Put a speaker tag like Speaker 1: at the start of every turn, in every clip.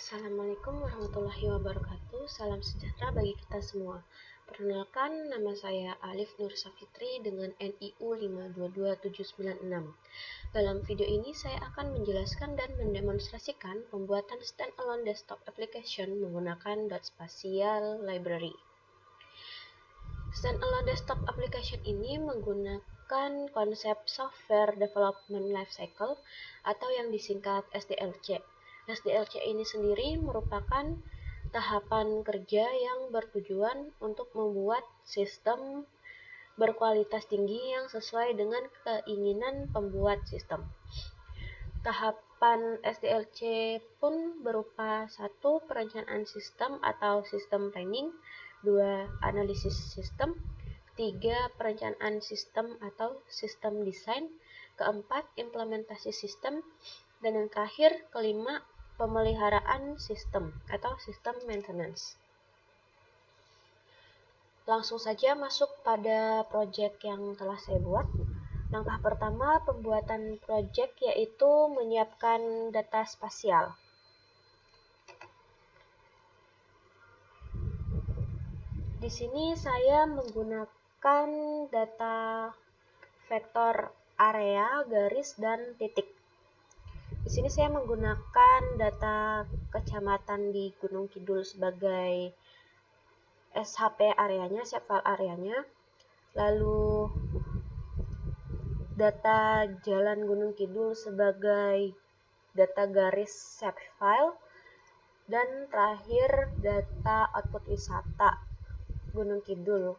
Speaker 1: Assalamualaikum warahmatullahi wabarakatuh. Salam sejahtera bagi kita semua. Perkenalkan, nama saya Alif Nur Safitri dengan NIU 522796. Dalam video ini saya akan menjelaskan dan mendemonstrasikan pembuatan standalone desktop application menggunakan .spatial library. Standalone desktop application ini menggunakan konsep Software Development Lifecycle atau yang disingkat SDLC. SDLC ini sendiri merupakan tahapan kerja yang bertujuan untuk membuat sistem berkualitas tinggi yang sesuai dengan keinginan pembuat sistem. Tahapan SDLC pun berupa 1. Perencanaan sistem atau sistem planning, 2. Analisis sistem, 3. Perencanaan sistem atau sistem desain, 4. Implementasi sistem, dan yang terakhir, 5. Pemeliharaan sistem atau sistem maintenance. Langsung saja masuk pada project yang telah saya buat. Langkah pertama pembuatan project yaitu menyiapkan data spasial. Di sini saya menggunakan data vektor area, garis, dan titik. Di sini saya menggunakan data kecamatan di Gunung Kidul sebagai SHP areanya, shapefile areanya. Lalu data jalan Gunung Kidul sebagai data garis shapefile. Dan terakhir data output wisata Gunung Kidul.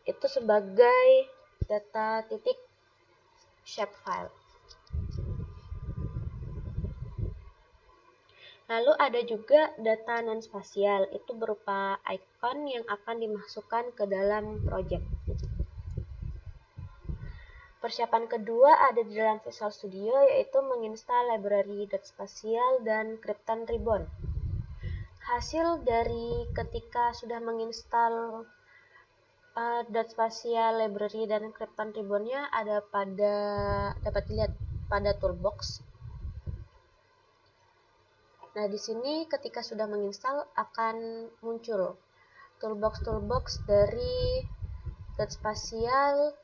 Speaker 1: Itu sebagai data titik shapefile. Lalu ada juga data non-spasial, itu berupa icon yang akan dimasukkan ke dalam project. Persiapan kedua ada di dalam Visual Studio, yaitu menginstal library .spatial dan Krypton Ribbon. Hasil dari ketika sudah menginstal .spatial library dan Krypton Ribbon-nya dapat dilihat pada toolbox. Nah, di sini ketika sudah menginstal akan muncul toolbox dari .spatial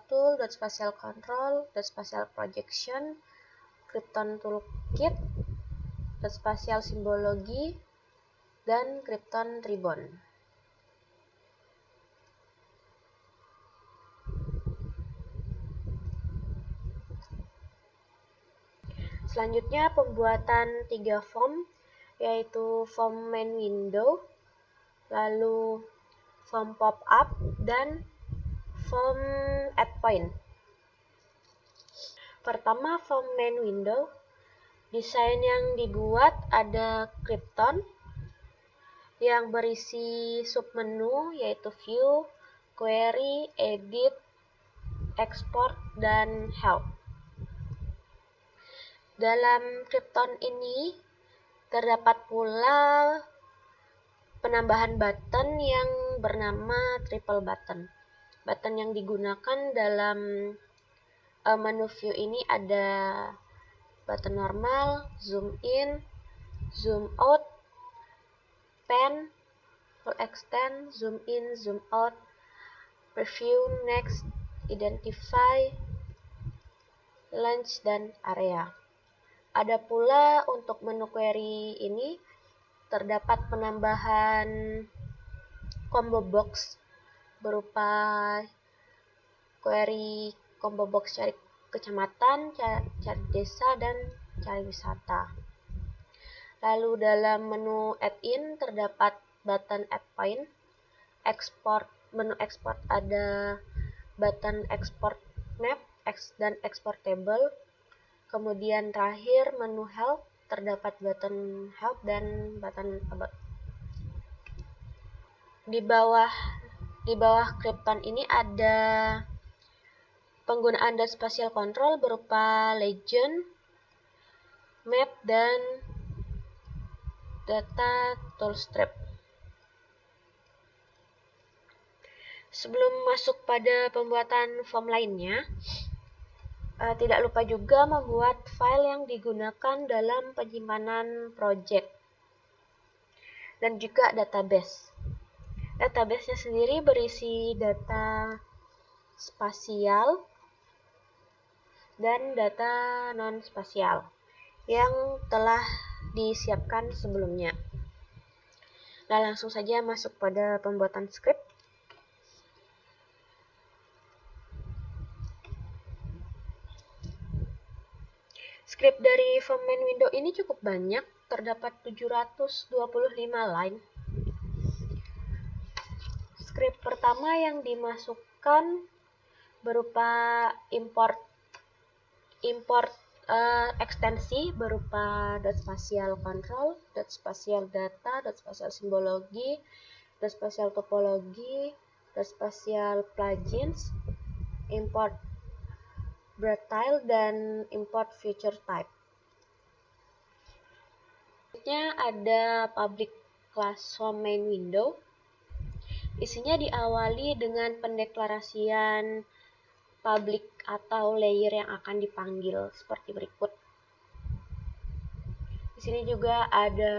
Speaker 1: tool, .spatial control, .spatial projection, Krypton toolkit, .spatial simbologi, dan Krypton ribbon. Selanjutnya pembuatan 3 form, yaitu form main window, lalu form pop-up, dan form add point. Pertama, form main window. Desain yang dibuat ada Krypton yang berisi submenu yaitu view, query, edit, export, dan help. Dalam Krypton ini terdapat pula penambahan button yang bernama triple button. Button yang digunakan dalam menu view ini ada button normal, zoom in, zoom out, pan, full extend, zoom in, zoom out, preview, next, identify, launch, dan area. Ada pula untuk menu query ini terdapat penambahan combo box berupa query combo box cari kecamatan, cari desa, dan cari wisata. Lalu dalam menu add-in terdapat button add point, export, menu export ada button export map dan export table. Kemudian terakhir menu help terdapat button help dan button about. Di bawah Krypton ini ada penggunaan data spatial control berupa legend, map, dan data toolstrip. Sebelum masuk pada pembuatan form lainnya, Tidak lupa juga membuat file yang digunakan dalam penyimpanan project dan juga database. Database-nya sendiri berisi data spasial dan data non-spasial yang telah disiapkan sebelumnya. Nah, langsung saja masuk pada pembuatan script. Script dari main window ini cukup banyak, terdapat 725 line. Script pertama yang dimasukkan berupa import ekstensi berupa .spatial control, .spatial data, .spatial simbologi, .spatial topologi, .spatial plugins, import Braille, dan import feature type. Selanjutnya ada public class main window. Isinya diawali dengan pendeklarasian public atau layer yang akan dipanggil seperti berikut. Di sini juga ada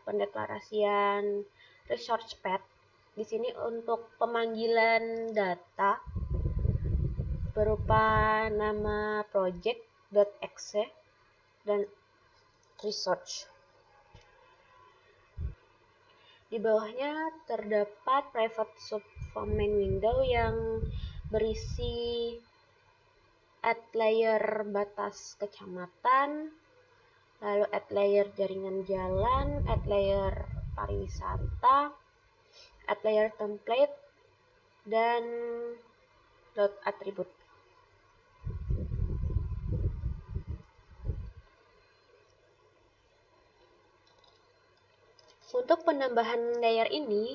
Speaker 1: pendeklarasian resource path. Di sini untuk pemanggilan data berupa nama project.exe dan resource. Di bawahnya terdapat private submain window yang berisi add layer batas kecamatan, lalu add layer jaringan jalan, add layer pariwisata, add layer template, dan dot attribute. Untuk penambahan layer ini,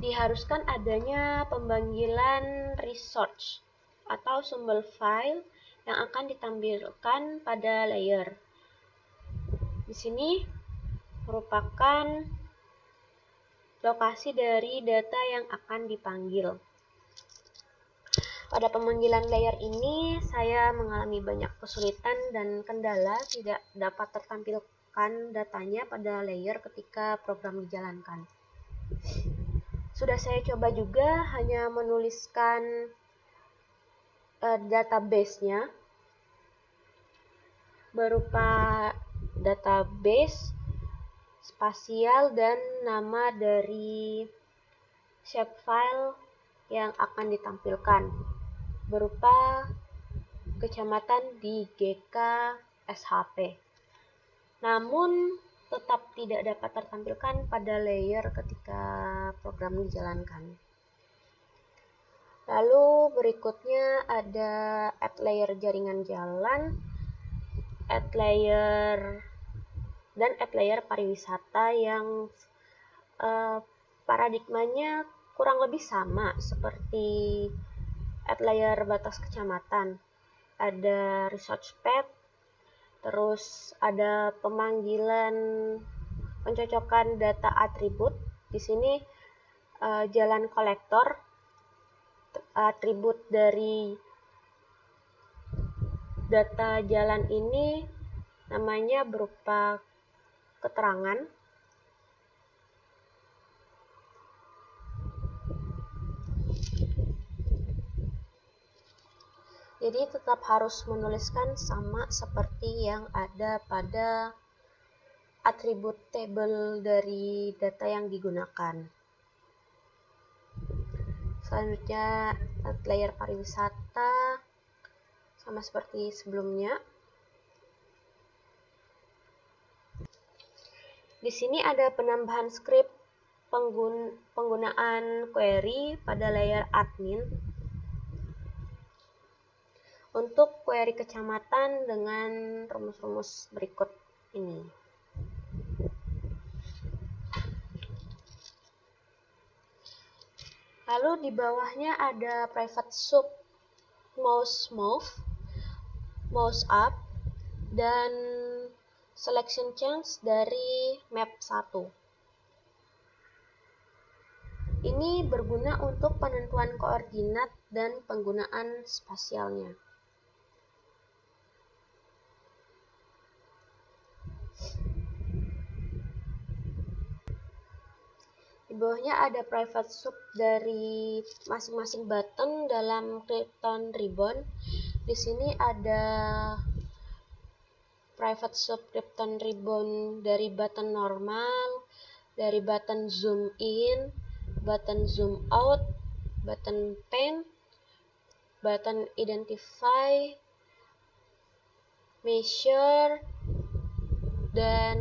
Speaker 1: diharuskan adanya pemanggilan resource atau sumber file yang akan ditampilkan pada layer. Di sini merupakan lokasi dari data yang akan dipanggil. Pada pemanggilan layer ini, saya mengalami banyak kesulitan dan kendala tidak dapat tertampilkan datanya pada layer ketika program dijalankan. Sudah saya coba juga hanya menuliskan database-nya berupa database, spasial, dan nama dari shapefile yang akan ditampilkan berupa kecamatan di GK SHP. Namun tetap tidak dapat tertampilkan pada layer ketika program dijalankan. Lalu berikutnya ada add layer jaringan jalan, add layer pariwisata yang paradigmanya kurang lebih sama seperti add layer batas kecamatan. Ada resource path, terus ada pemanggilan pencocokan data atribut. Di sini jalan kolektor, atribut dari data jalan ini namanya berupa keterangan. Jadi tetap harus menuliskan sama seperti yang ada pada atribut table dari data yang digunakan. Selanjutnya add layer pariwisata sama seperti sebelumnya. Di sini ada penambahan script penggunaan query pada layer admin untuk query kecamatan dengan rumus-rumus berikut ini. Lalu di bawahnya ada private sub mouse move, mouse up, dan selection change dari map 1. Ini berguna untuk penentuan koordinat dan penggunaan spasialnya. bawahnya ada private sub dari masing-masing button dalam Krypton Ribbon. Di sini ada private sub Krypton Ribbon dari button normal, dari button zoom in, button zoom out, button pen, button identify, measure, dan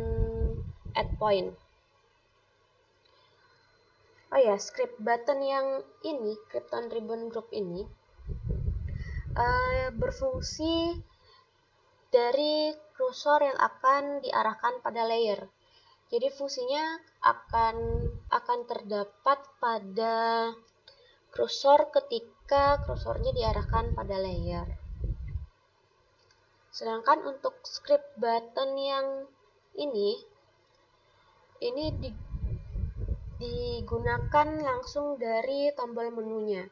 Speaker 1: add point. Oh ya, script button yang ini, Krypton Ribbon Group ini, berfungsi dari kursor yang akan diarahkan pada layer. Jadi fungsinya akan terdapat pada kursor ketika kursornya diarahkan pada layer. Sedangkan untuk script button yang ini digunakan langsung dari tombol menunya.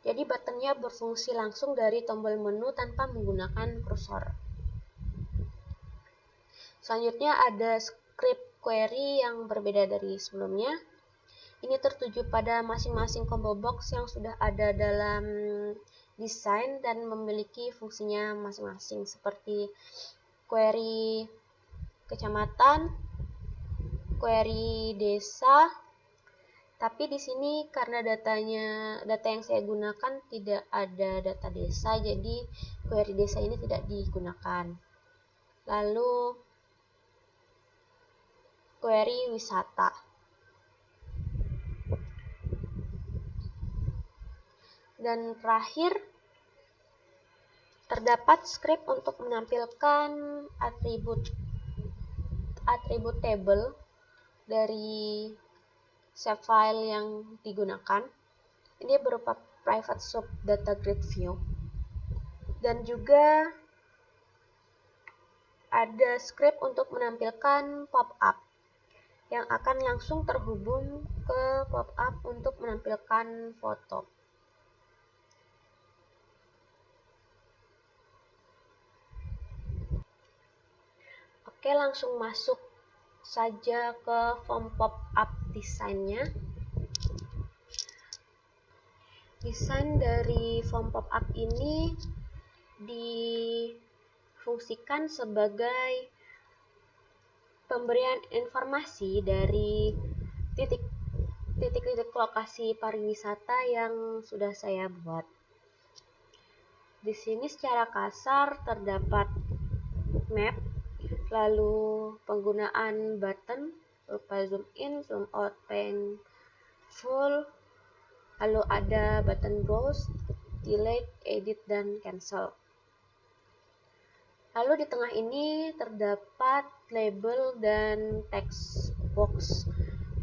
Speaker 1: Jadi buttonnya berfungsi langsung dari tombol menu tanpa menggunakan kursor. Selanjutnya ada script query yang berbeda dari sebelumnya. Ini tertuju pada masing-masing combo box yang sudah ada dalam desain dan memiliki fungsinya masing-masing, seperti query kecamatan, query desa. Tapi di sini karena data yang saya gunakan tidak ada data desa, jadi query desa ini tidak digunakan. Lalu query wisata. Dan terakhir, terdapat script untuk menampilkan atribut table dari shape file yang digunakan. Ini berupa private sub data grid view. Dan juga ada script untuk menampilkan pop-up yang akan langsung terhubung ke pop-up untuk menampilkan foto. Oke, langsung masuk saja ke form pop-up desainnya. Desain dari form pop-up ini difungsikan sebagai pemberian informasi dari titik-titik lokasi pariwisata yang sudah saya buat. Di sini secara kasar terdapat map, lalu penggunaan button berupa zoom in, zoom out, pen, full, lalu ada button browse, delete, edit, dan cancel. Lalu di tengah ini terdapat label dan text box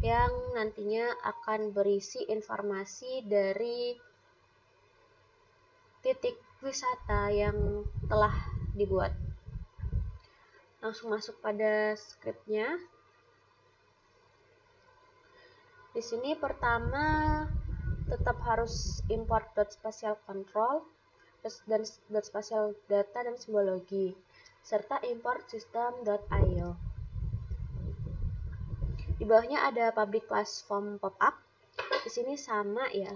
Speaker 1: yang nantinya akan berisi informasi dari titik wisata yang telah dibuat. Langsung masuk pada scriptnya. Di sini pertama tetap harus import .spatial control dan .spatial data dan simbologi, serta import system.io. Di bawahnya ada public class form pop-up. Di sini sama ya,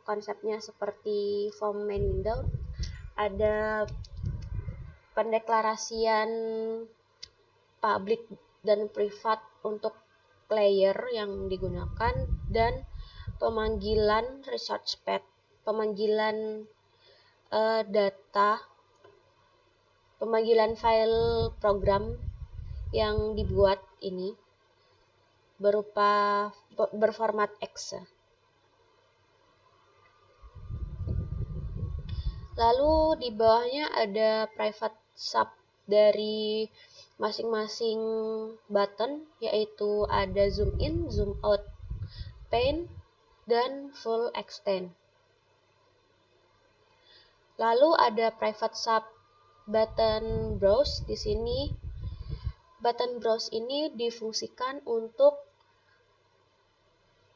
Speaker 1: konsepnya seperti form main window. Ada pendeklarasian public dan private untuk layer yang digunakan, dan pemanggilan research path, pemanggilan data, pemanggilan file program yang dibuat ini berupa berformat exe. Lalu di bawahnya ada private sub dari masing-masing button, yaitu ada zoom in, zoom out, pen, dan full extend. Lalu ada private sub button browse. Di sini button browse ini difungsikan untuk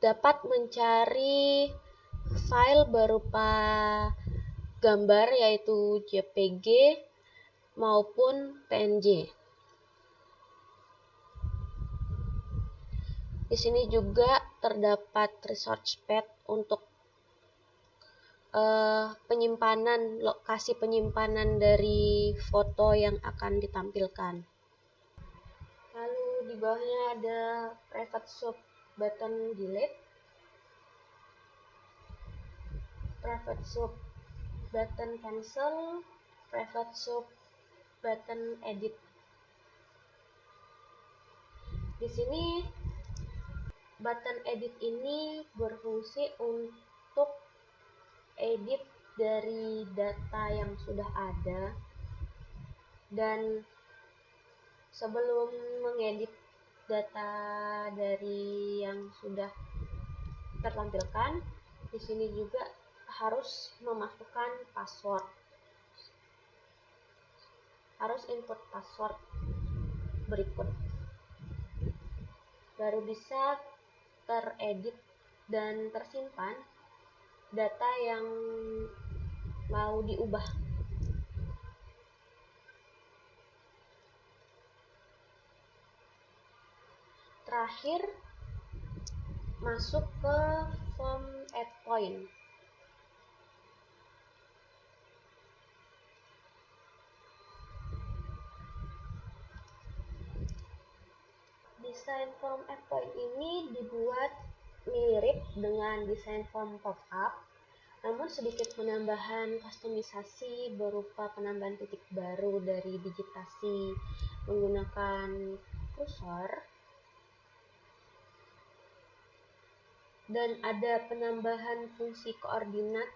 Speaker 1: dapat mencari file berupa gambar, yaitu JPG maupun PNG. Di sini juga terdapat resource path untuk lokasi penyimpanan dari foto yang akan ditampilkan. Lalu di bawahnya ada private sub button delete, private sub button cancel, private sub button edit. Di sini button edit ini berfungsi untuk edit dari data yang sudah ada, dan sebelum mengedit data dari yang sudah tertampilkan, di sini juga harus memasukkan password, harus input password berikut, baru bisa teredit dan tersimpan data yang mau diubah. Terakhir, masuk ke form add point. Desain form add point ini dibuat mirip dengan desain form pop-up, namun sedikit penambahan kustomisasi berupa penambahan titik baru dari digitasi menggunakan kursor, dan ada penambahan fungsi koordinat.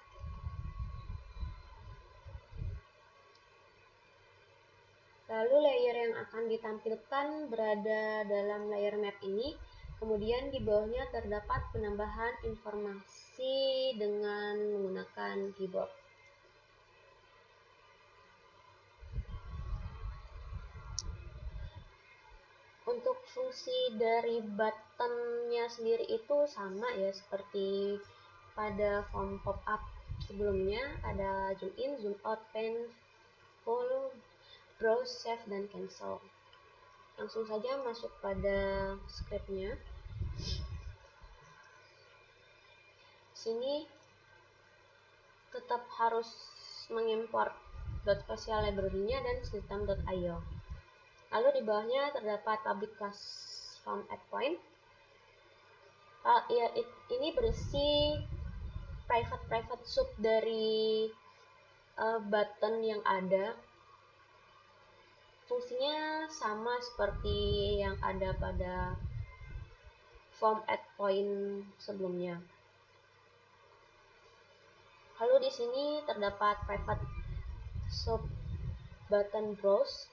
Speaker 1: Lalu layer yang akan ditampilkan berada dalam layer map ini. Kemudian di bawahnya terdapat penambahan informasi dengan menggunakan keyboard. Untuk fungsi dari buttonnya sendiri itu sama ya seperti pada form pop-up sebelumnya, ada zoom in, zoom out, pen, pull, browse, save, dan cancel. Langsung saja masuk pada scriptnya. Sini tetap harus mengimport .spatial library-nya dan system.io. Lalu di bawahnya terdapat public class form add point. Ini berisi private sub dari button yang ada. Fungsinya sama seperti yang ada pada form add point sebelumnya. Lalu di sini terdapat private sub button browse.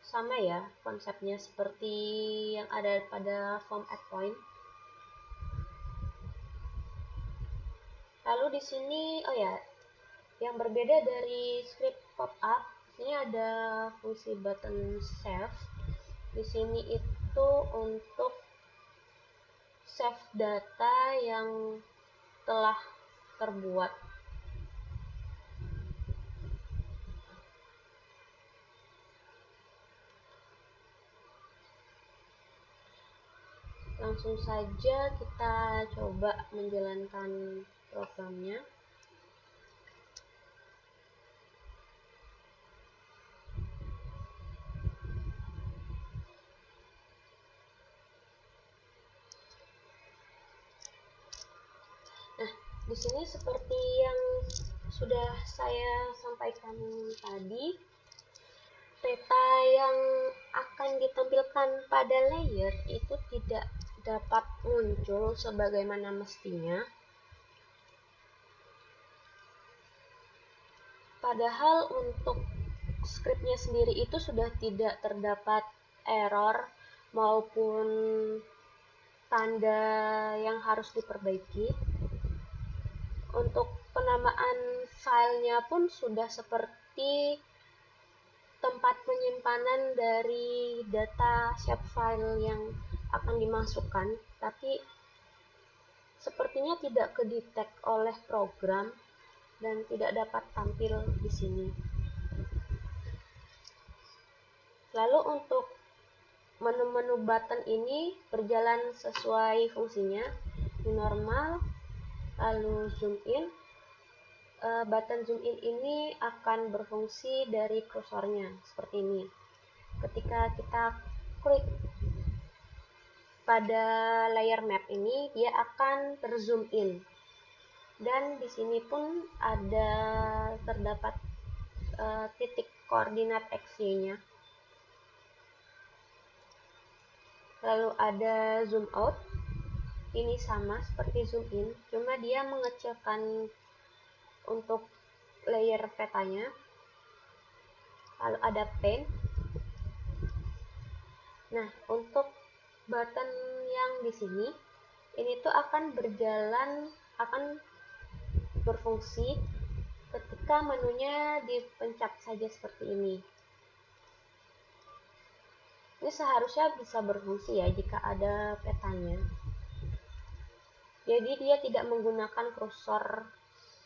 Speaker 1: Sama ya konsepnya seperti yang ada pada form add point. Lalu di sini yang berbeda dari script pop-up, ini ada fungsi button save. Di sini itu untuk save data yang telah terbuat. Langsung saja kita coba menjalankan programnya. Nah, di sini seperti yang sudah saya sampaikan tadi, data yang akan ditampilkan pada layer itu tidak dapat muncul sebagaimana mestinya. Padahal untuk scriptnya sendiri itu sudah tidak terdapat error maupun tanda yang harus diperbaiki. Untuk penamaan filenya pun sudah seperti tempat penyimpanan dari data shapefile yang akan dimasukkan, tapi sepertinya tidak kedetek oleh program dan tidak dapat tampil di sini. Lalu untuk menu-menu button ini berjalan sesuai fungsinya. New normal, lalu zoom in. Button zoom in ini akan berfungsi dari kursornya seperti ini. Ketika kita klik pada layer map ini, dia akan terzoom in. Dan di sini pun ada terdapat titik koordinat XY-nya. Lalu ada zoom out. Ini sama seperti zoom in, cuma dia mengecilkan untuk layer petanya. Lalu ada pen. Nah, untuk button yang di sini, ini tuh akan berfungsi ketika menunya dipencet saja seperti ini. Ini seharusnya bisa berfungsi ya jika ada petanya. Jadi dia tidak menggunakan kursor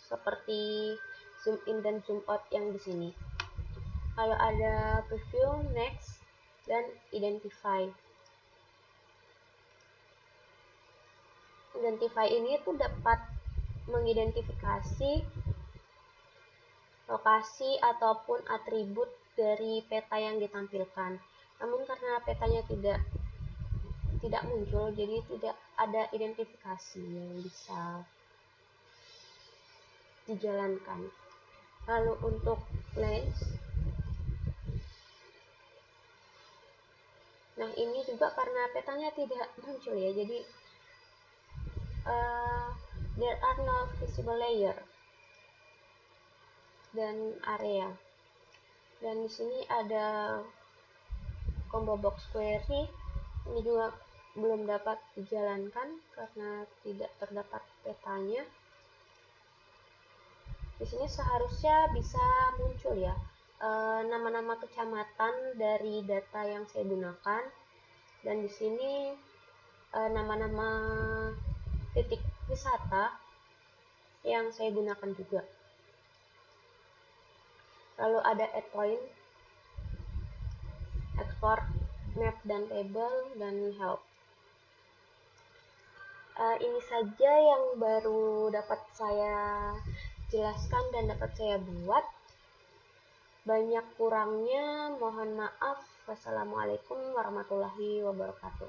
Speaker 1: seperti zoom in dan zoom out yang di sini. Lalu ada preview, next, dan identify. Identify ini tuh dapat mengidentifikasi lokasi ataupun atribut dari peta yang ditampilkan. Namun karena petanya tidak muncul, jadi tidak ada identifikasi yang bisa dijalankan. Lalu untuk lens, nah ini juga karena petanya tidak muncul ya, jadi there are no visible layer dan area. Dan di sini ada combo box query, ini juga belum dapat dijalankan karena tidak terdapat petanya. Di sini seharusnya bisa muncul ya nama-nama kecamatan dari data yang saya gunakan, dan di sini nama-nama titik wisata yang saya gunakan juga. Lalu ada add point, export map dan table, dan help. Ini saja yang baru dapat saya jelaskan dan dapat saya buat. Banyak kurangnya mohon maaf. Wassalamualaikum warahmatullahi wabarakatuh.